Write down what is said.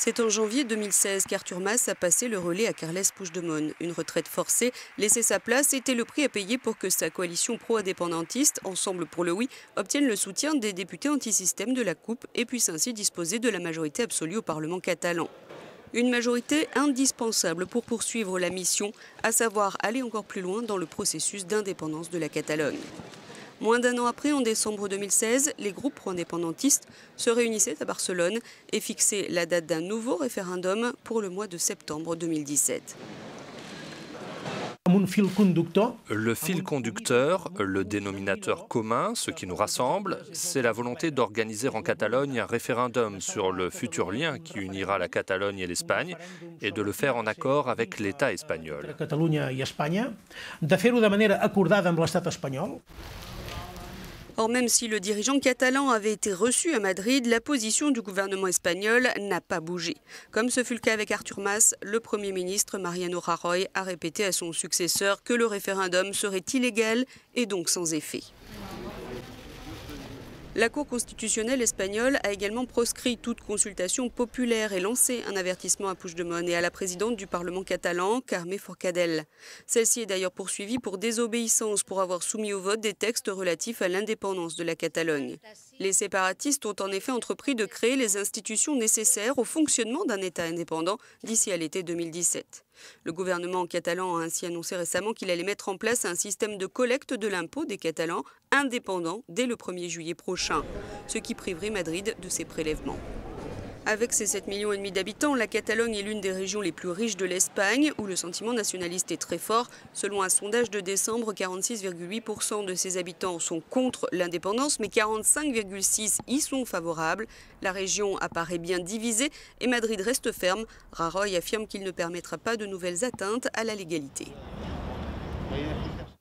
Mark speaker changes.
Speaker 1: C'est en janvier 2016 qu'Artur Mas a passé le relais à Carles Puigdemont. Une retraite forcée, laisser sa place était le prix à payer pour que sa coalition pro-indépendantiste, Ensemble pour le oui, obtienne le soutien des députés anti-système de la CUP et puisse ainsi disposer de la majorité absolue au Parlement catalan. Une majorité indispensable pour poursuivre la mission, à savoir aller encore plus loin dans le processus d'indépendance de la Catalogne. Moins d'un an après, en décembre 2016, les groupes pro-indépendantistes se réunissaient à Barcelone et fixaient la date d'un nouveau référendum pour le mois de septembre 2017.
Speaker 2: Le fil conducteur, le dénominateur commun, ce qui nous rassemble, c'est la volonté d'organiser en Catalogne un référendum sur le futur lien qui unira la Catalogne et l'Espagne et de le faire en accord avec l'État espagnol.
Speaker 1: Or, même si le dirigeant catalan avait été reçu à Madrid, la position du gouvernement espagnol n'a pas bougé. Comme ce fut le cas avec Artur Mas, le Premier ministre Mariano Rajoy a répété à son successeur que le référendum serait illégal et donc sans effet. La Cour constitutionnelle espagnole a également proscrit toute consultation populaire et lancé un avertissement à Puigdemont et à la présidente du Parlement catalan, Carme Forcadell. Celle-ci est d'ailleurs poursuivie pour désobéissance pour avoir soumis au vote des textes relatifs à l'indépendance de la Catalogne. Les séparatistes ont en effet entrepris de créer les institutions nécessaires au fonctionnement d'un État indépendant d'ici à l'été 2017. Le gouvernement catalan a ainsi annoncé récemment qu'il allait mettre en place un système de collecte de l'impôt des Catalans indépendant dès le 1er juillet prochain, ce qui priverait Madrid de ses prélèvements. Avec ses 7,5 millions d'habitants, la Catalogne est l'une des régions les plus riches de l'Espagne, où le sentiment nationaliste est très fort. Selon un sondage de décembre, 46,8% de ses habitants sont contre l'indépendance, mais 45,6% y sont favorables. La région apparaît bien divisée et Madrid reste ferme. Rajoy affirme qu'il ne permettra pas de nouvelles atteintes à la légalité.